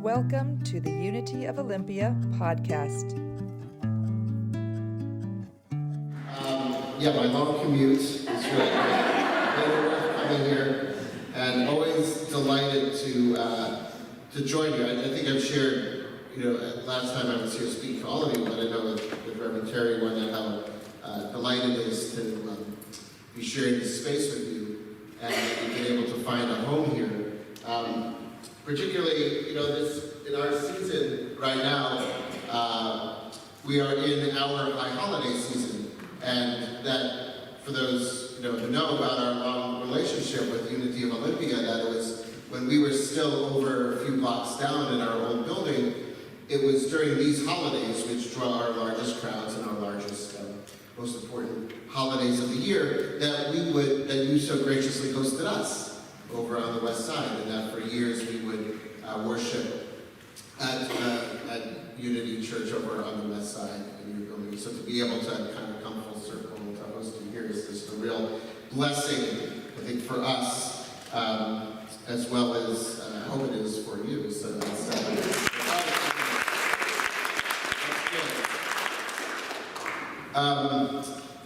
Welcome to the Unity of Olympia podcast. My long commute is really great. Really worth coming here, and always delighted to join you. I think I've shared, last time I was here to speak for all of you, but I know with Reverend Terry one night how delighted it is to be sharing this space with you, and being able to find a home here. Particularly, in our season right now, we are in our high holiday season, and that for those who know about our long relationship with Unity of Olympia, that it was when we were still over a few blocks down in our old building. It was during these holidays, which draw our largest crowds and our largest, most important holidays of the year, that you so graciously hosted us over on the west side, and that for years we would worship at Unity Church over on the west side in your building. So to be able to kind of come full circle and to host you here is just a real blessing, I think, for us, as well as I hope it is for you. So that's good.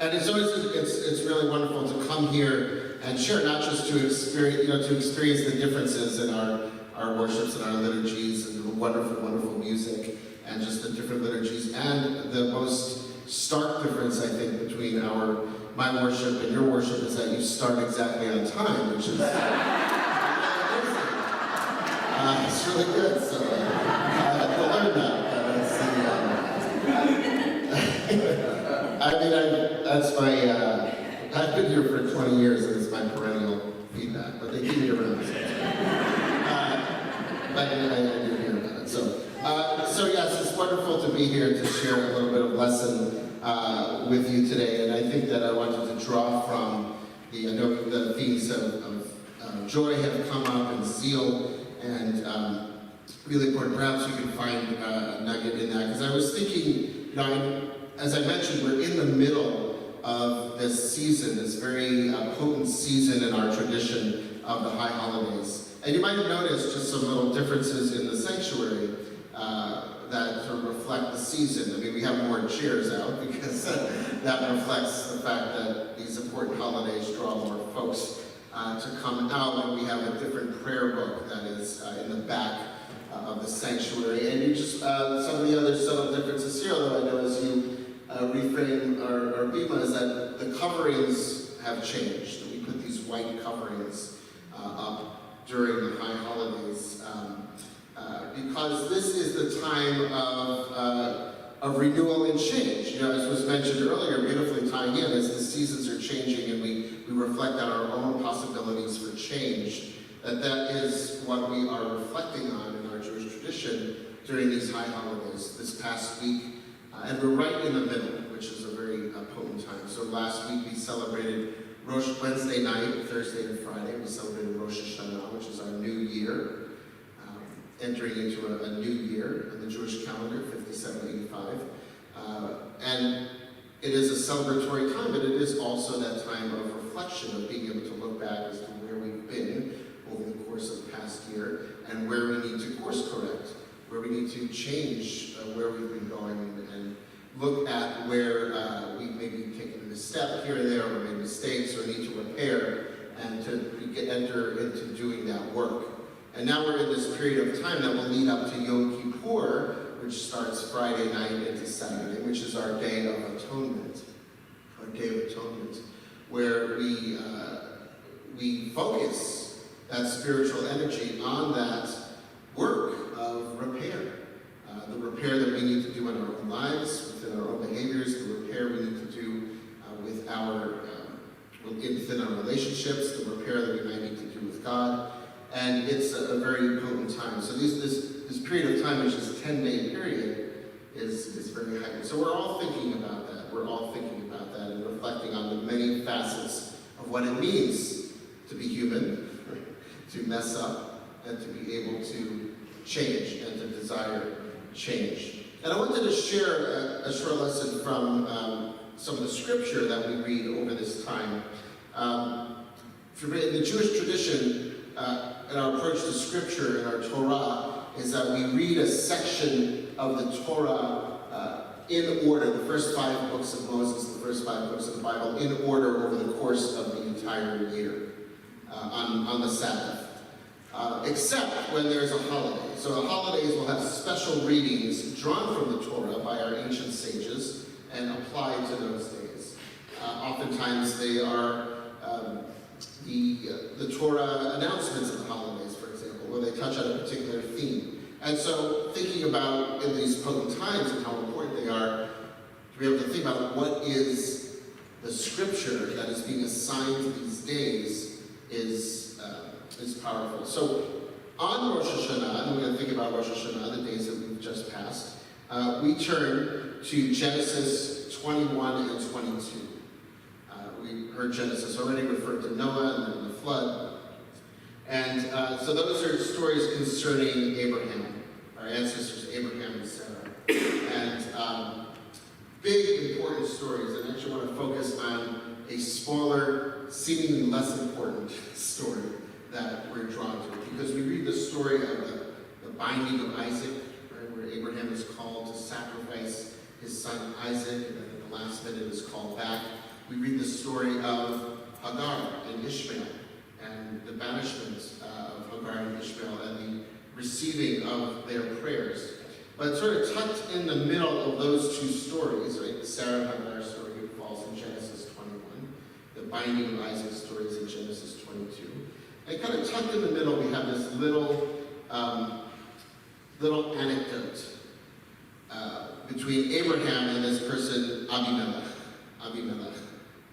And it's always it's really wonderful to come here and share, not just to experience the differences in our worships and our liturgies and the wonderful music and just the different liturgies, and the most stark difference, I think, between my worship and your worship is that you start exactly on time, which is it's really good. So I have to learn that. That's my, I've been here for 20 years, and it's my perennial feedback, but they keep me around. I do hear about it. So yes, it's wonderful to be here to share a little bit of lesson with you today, and I think that I wanted to draw from I know the themes of joy have come up, and zeal, and really important. Perhaps you can find a nugget in that, because I was thinking, as I mentioned, we're in the middle of this season, this very potent season in our tradition of the high holidays. And you might have noticed just some little differences in the sanctuary that sort of reflect the season. I mean, we have more chairs out because that reflects the fact that these important holidays draw more folks to come out, and we have a different prayer book that is in the back of the sanctuary. And you just, some of the other subtle differences here, though I know as you reframe our bima, is that the coverings have changed. We put these white coverings up during the high holidays because this is the time of renewal and change. As was mentioned earlier, beautifully tying in, as the seasons are changing and we reflect on our own possibilities for change, that is what we are reflecting on in our Jewish tradition during these high holidays. This past week, and we're right in the middle, which is a very potent time. So last week we celebrated Wednesday night, Thursday and Friday, we celebrated Rosh Hashanah, which is our new year, entering into a new year in the Jewish calendar, 5785. And it is a celebratory time, but it is also that time of reflection, of being able to look back as to where we've been over the course of the past year, and where we need to course correct, where we need to change where we've been going, and look at where we've maybe taken a misstep here and there, or made mistakes, or need to repair, and to enter into doing that work. And now we're in this period of time that will lead up to Yom Kippur, which starts Friday night into Saturday, which is our Day of Atonement. Our Day of Atonement, where we focus that spiritual energy on that work of repair. The repair that we need to do in our own lives, within our own behaviors, the repair we need to do within our relationships, the repair that we might need to do with God. And it's a very potent time. So this period of time, which is a 10-day period, is very heightened. So we're all thinking about that. We're all thinking about that and reflecting on the many facets of what it means to be human, to mess up, and to be able to change and to desire change. And I wanted to share a short lesson from some of the scripture that we read over this time. In the Jewish tradition, in our approach to scripture, in our Torah, is that we read a section of the Torah in order, the first 5 books of Moses, the first 5 books of the Bible, in order over the course of the entire year on the Sabbath. Except when there's a holiday. So the holidays will have special readings drawn from the Torah by our ancient sages and applied to those days. Oftentimes they are the Torah announcements of the holidays, for example, where they touch on a particular theme. And so thinking about in these potent times and how important they are, to be able to think about what is the scripture that is being assigned to these days is powerful. So on Rosh Hashanah, and we're going to think about Rosh Hashanah, the days that we've just passed, we turn to Genesis 21 and 22. We heard Genesis already referred to Noah and then the flood. And so those are stories concerning Abraham, our ancestors Abraham and Sarah. And big, important stories. And I actually want to focus on a smaller, seemingly less important story that we're drawn to. Because we read the story of the binding of Isaac, right, where Abraham is called to sacrifice his son Isaac, and then at the last minute is called back. We read the story of Hagar and Ishmael, and the banishment of Hagar and Ishmael, and the receiving of their prayers. But sort of tucked in the middle of those 2 stories, right, the Sarah and Hagar story falls in Genesis 21, the binding of Isaac story is in Genesis 22. And kind of tucked in the middle, we have this little anecdote between Abraham and this person, Abimelech,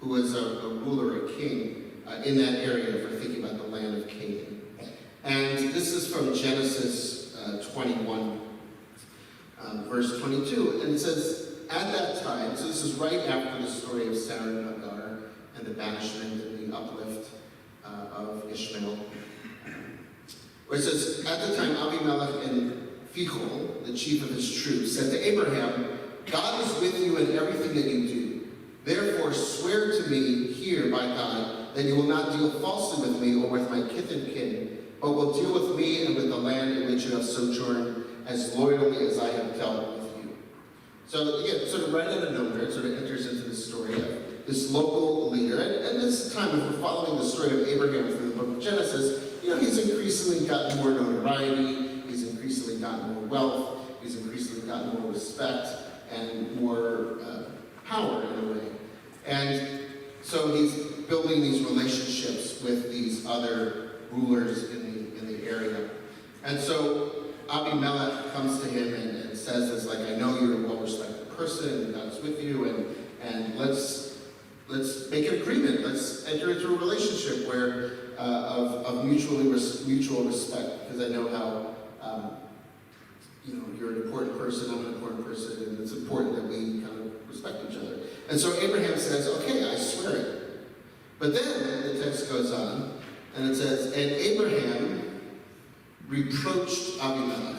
who was a ruler, a king in that area, if we're thinking about the land of Canaan. And this is from Genesis 21, verse 22. And it says, at that time, so this is right after the story of Sarah and Hagar and the banishment and the uplift of Ishmael. Where it says, at the time Abimelech and Phicol, the chief of his troops, said to Abraham, God is with you in everything that you do. Therefore swear to me here by God that you will not deal falsely with me or with my kith and kin, but will deal with me and with the land in which you have sojourned as loyally as I have dealt with you. So again, sort of right out of nowhere, it sort of enters into the story of this local leader. And this time, if we're following the story of Abraham through the book of Genesis, he's increasingly gotten more notoriety, he's increasingly gotten more wealth, he's increasingly gotten more respect and more power in a way. And so he's building these relationships with these other rulers in the area. And so Abimelech comes to him and says this, like, I know you're a well-respected person and God's with you, and let's make an agreement. Let's enter into a relationship where of mutual respect, because I know how you're an important person, I'm an important person, and it's important that we kind of respect each other. And so Abraham says, okay, I swear it. But then the text goes on, and it says, and Abraham reproached Abimelech.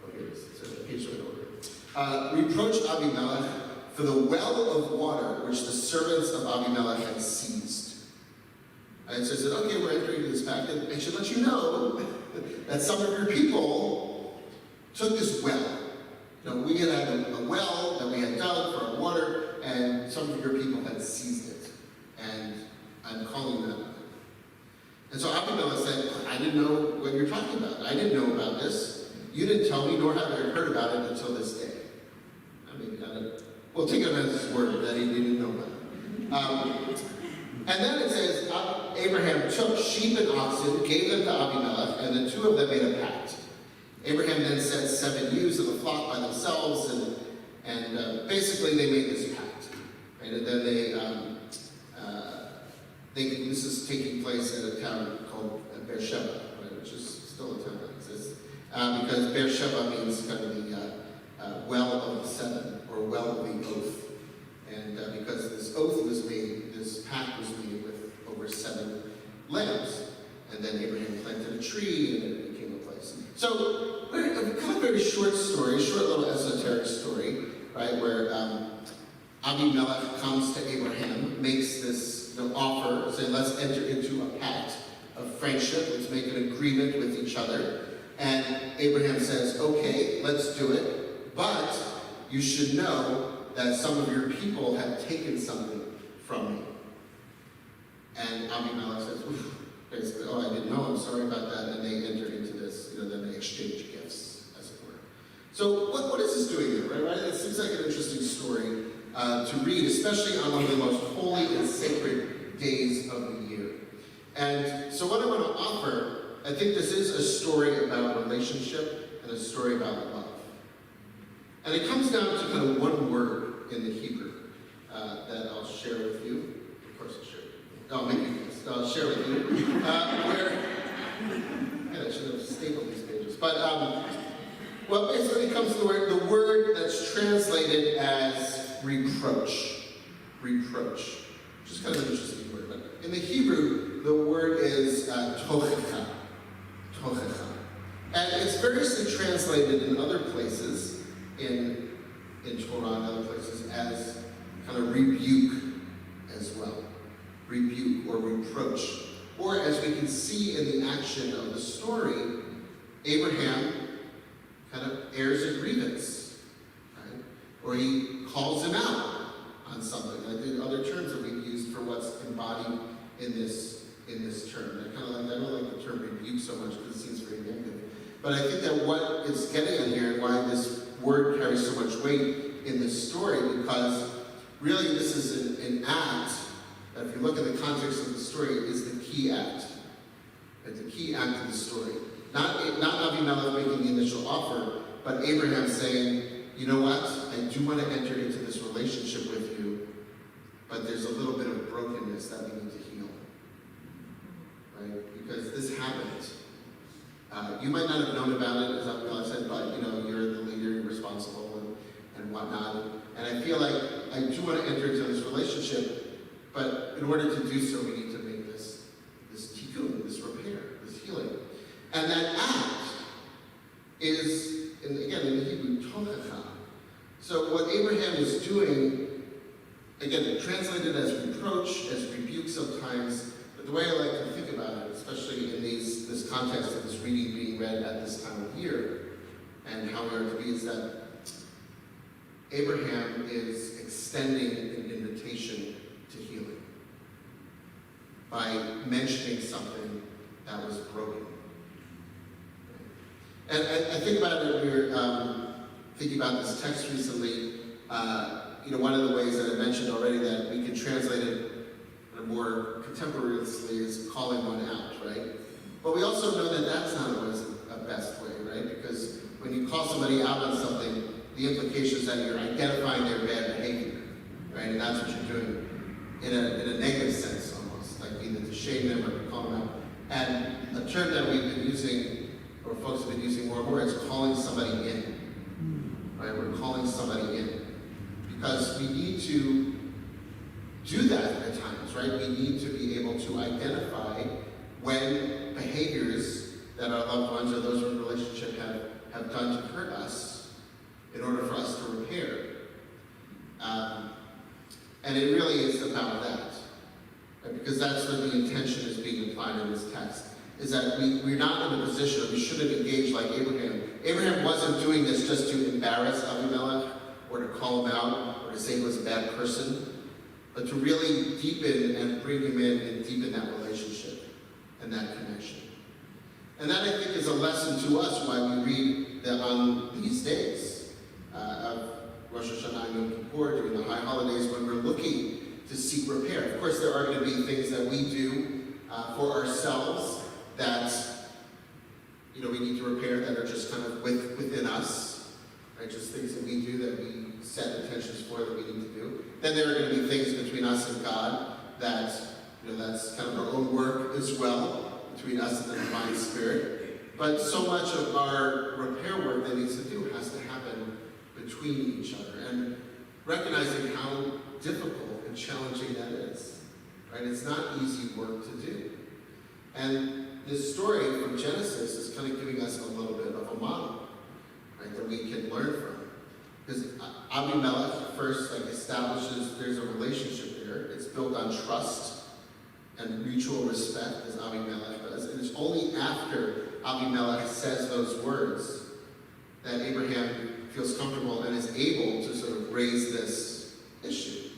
Oh, here it is. It's a page right over. Reproached Abimelech for the well of water which the servants of Abimelech had seized. And so he said, okay, we're entering this pact, and I should let you know that some of your people took this well. We had a well that we had dug for our water, and some of your people had seized it. And I'm calling them. And so Abimelech said, I didn't know what you're talking about. I didn't know about this. You didn't tell me, nor have I heard about it until this day. We'll take him at his word that he didn't know about it. And then it says, Abraham took sheep and oxen, gave them to Abimelech, and the 2 of them made a pact. Abraham then set 7 ewes of the flock by themselves, and basically they made this pact. Right? And then this is taking place in a town called Beersheba, right? Which is still a town that exists, because Beersheba means kind of the well of the 7, or well of the oath. And because this oath was made, this pact was made with over 7 lambs. And then Abraham planted a tree, and it became a place. So, kind of a very short story, a short little esoteric story, right, where Abimelech comes to Abraham, makes this offer, saying, let's enter into a pact of friendship, let's make an agreement with each other. And Abraham says, okay, let's do it, but you should know that some of your people have taken something from me. And Abimelech says, oof, basically, oh, I didn't know, I'm sorry about that, and they enter into this, then they exchange gifts, as it were. So what is this doing here, right? It seems like an interesting story to read, especially on one of the most holy and sacred days of the year. And so what I want to offer, I think this is a story about relationship and a story about love. And it comes down to kind of one word in the Hebrew that I'll share with you. Of course I'll share with you. Oh, maybe I'll share with you. I should have stapled these pages. But, well, basically it comes to the word that's translated as reproach. Reproach. Which is kind of an interesting word. But in the Hebrew, the word is tochecha. Tochecha. And it's variously translated in other places, in Torah and other places, as kind of rebuke as well. Rebuke or reproach. Or as we can see in the action of the story, Abraham kind of airs a grievance, right? Or he calls him out on something. I think other terms that we've used for what's embodied in this term. I don't like the term rebuke so much because it seems very negative. But I think that what it's getting at here and why this word carries so much weight in this story, because really this is an act that, if you look at the context of the story, is the key act. Right? The key act of the story. Not Abimelech making the initial offer, but Abraham saying, you know what, I do want to enter into this relationship with you, but there's a little bit of brokenness that we need to heal. Right? Because this happened. You might not have known about it, as Abimelech said, but you're the leader, you're responsible, and whatnot. And I feel like I do want to enter into this relationship, but in order to do so, we need to make this tikkun, this repair, this healing. And that act is, again, in the Hebrew, tochecha. So what Abraham is doing, again, translated as reproach, as rebuke sometimes, but the way I like to think about it, especially in this context of this reading being read at this time of year, and how we are to be, is that Abraham is extending an invitation to healing by mentioning something that was broken. And I think about it, we were thinking about this text recently, one of the ways that I mentioned already that we can translate it more contemporaneously is calling one out, right? But we also know that that's not always a best way, right? Because when you call somebody out on something, the implication is that you're identifying their bad behavior, right? And that's what you're doing in a negative sense almost, like either to shame them or to call them out. And a term that we've been using, or folks have been using more and more, is calling somebody in, right? We're calling somebody in. Because we need to do that at times, right? We need to be able to identify when behaviors that our loved ones or those in a relationship have done to hurt us in order for us to repair. And it really is about that, right? Because that's what the intention is being implied in this text, is that we're not in a position, we shouldn't engage like Abraham. Abraham wasn't doing this just to embarrass Abimelech or to call him out or to say he was a bad person, but to really deepen and bring him in and deepen that relationship and that connection. And that, I think, is a lesson to us why we read that on these days of Rosh Hashanah and Yom Kippur, during the high holidays, when we're looking to seek repair. Of course, there are going to be things that we do for ourselves that we need to repair, that are just kind of within us, right? Just things that we do that we set intentions for that we need to do. Then there are going to be things between us and God that, that's kind of our own work as well, between us and the Divine Spirit. But so much of our repair work that needs to do has to happen between each other, and recognizing how difficult and challenging that is, right? It's not easy work to do. And this story from Genesis is kind of giving us a little bit of a model, right, that we can learn from. Because Abimelech first establishes there's a relationship there. It's built on trust and mutual respect, as Abimelech does. And it's only after Abimelech says those words, that Abraham feels comfortable and is able to sort of raise this issue.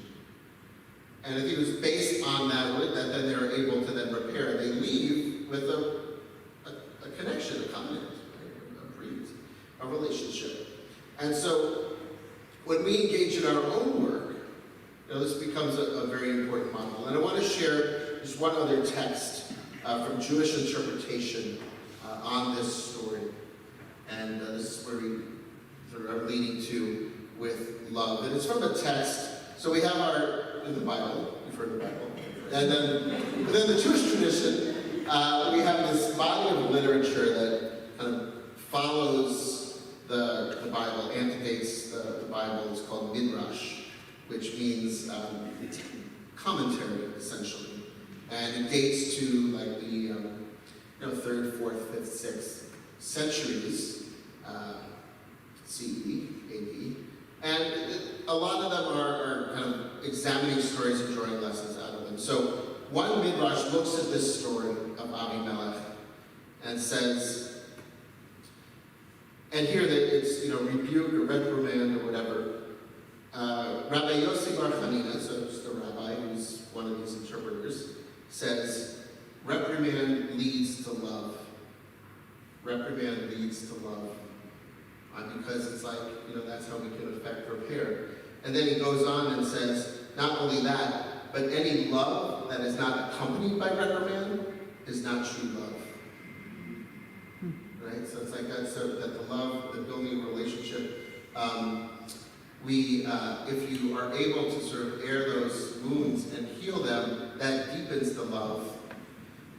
And I think it was based on that word that then they're able to then repair. They leave with a connection, a covenant, right? A breed, a relationship. And so when we engage in our own work, this becomes a very important model. And I want to share just one other text from Jewish interpretation on this story. And this is where we sort of are leading to with love. And it's from a text. So we have in the Bible, you've heard the Bible. And then within the Jewish tradition, we have this body of literature that kind of follows the Bible, antedates the Bible. It's called Midrash, which means commentary, essentially. And it dates to like the 3rd, 4th, 5th, 6th centuries, CE, AD. And a lot of them are kind of examining stories and drawing lessons out of them. So one Midrash looks at this story of Abimelech and says, and here that it's rebuke or reprimand or whatever. Rabbi Yossi Bar Chanina, so just a rabbi who's one of these interpreters, says, reprimand leads to love. Reprimand leads to love. Because it's like, that's how we can affect repair. And then he goes on and says, not only that, but any love that is not accompanied by reprimand is not true love. Right? So it's like that the love, the building a relationship, if you are able to sort of air those wounds and heal them, that deepens the love.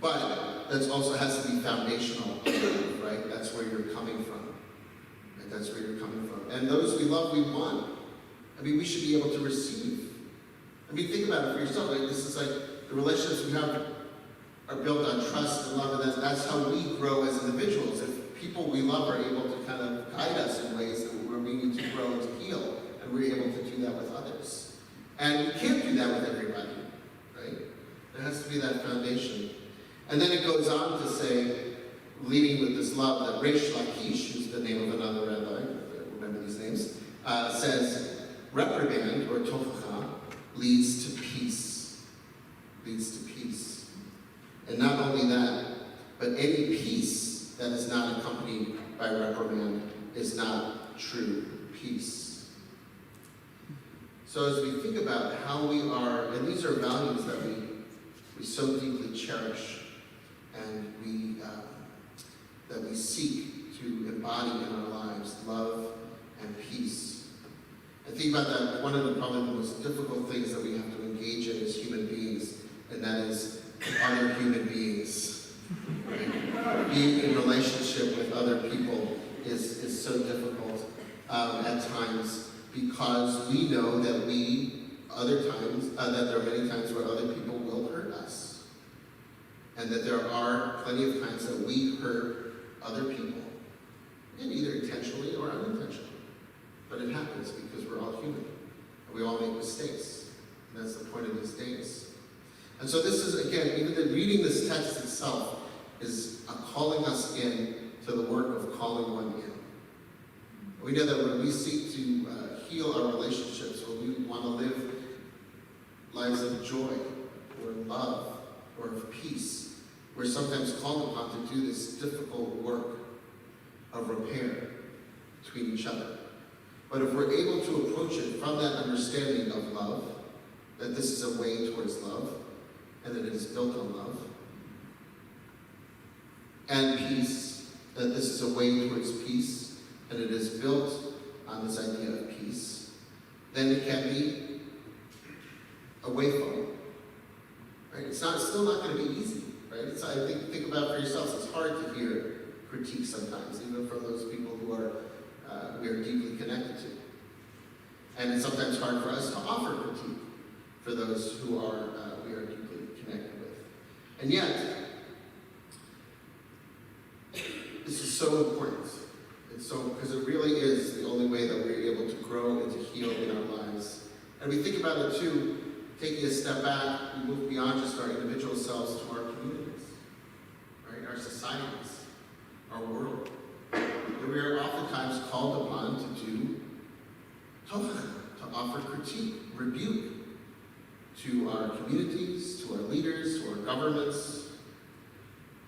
But that also has to be foundational, right? That's where you're coming from. Right? That's where you're coming from. And those we love, we want. We should be able to receive. Think about it for yourself. Like, this is like the relationships we have are built on trust and love, and that's how we grow as individuals. If people we love are able to kind of guide us in ways where we need to grow and to heal, and we're able to do that with others. And we can't do that with everybody, right? There has to be that foundation. And then it goes on to say, leading with this love, that Reish Lakish, who's the name of another rabbi, I remember these names, says, reprimand, or tochacha, leads to peace. Leads to peace. And not only that, but any peace that is not accompanied by reprimand is not true peace. So as we think about how we are, and these are values that we so deeply cherish, and that we seek to embody in our lives, love and peace. And think about that, one of probably the most difficult things that we have to engage in as human beings, and that is other human beings. Right? Being in relationship with other people is so difficult at times, because we know that that there are many times where other people will hurt us. And that there are plenty of times that we hurt other people, and either intentionally or unintentionally. But it happens because we're all human, and we all make mistakes. And that's the point of these days. And so this is, again, even reading this text itself is calling us in to the work of calling one in. We know that when we seek to heal our relationships, when we want to live lives of joy, or love, or of peace, we're sometimes called upon to do this difficult work of repair between each other. But if we're able to approach it from that understanding of love, that this is a way towards love, and that it is built on love, and peace, that this is a way towards peace, and it is built on this idea of peace, then it can be a way forward. Right? It's still not going to be easy. Right? Think about it for yourselves. It's hard to hear critique sometimes, even from those people who we are deeply connected to. And it's sometimes hard for us to offer critique for those who we are deeply connected with. And yet, this is so important. Because it really is the only way that we're able to grow and to heal in our lives. And we think about it too, taking a step back, we move beyond just our individual selves to our communities, right? Our societies. our world. That we are oftentimes called upon to do tochen, to offer critique, rebuke to our communities, to our leaders, to our governments.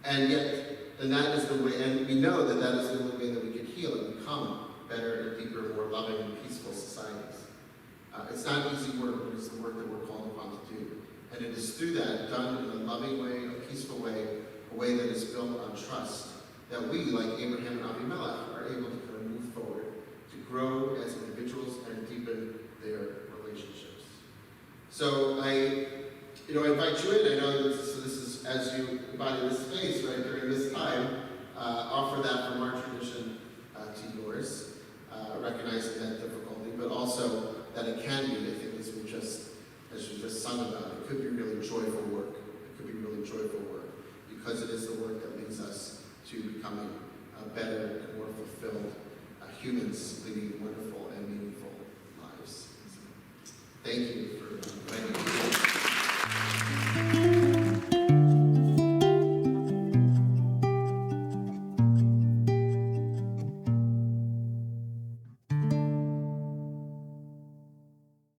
And that is the way, and we know that is the only way that we can heal and become better and deeper, more loving and peaceful societies. It's not easy work, but it's the work that we're called upon to do. And it is through that, done in a loving way, a peaceful way, a way that is built on trust, that we, like Abraham and Abimelech, are able to kind of move forward, to grow as individuals and deepen their relationships. So I invite you in. I know this is as you embody this space, right, during this time, offer that from our tradition to yours, recognizing that difficulty, but also that it can be, I think, as you just sung about, it could be really joyful work. It could be really joyful work, because it is the work that leads us to becoming better and more fulfilled humans leading wonderful and meaningful lives. So, thank you for inviting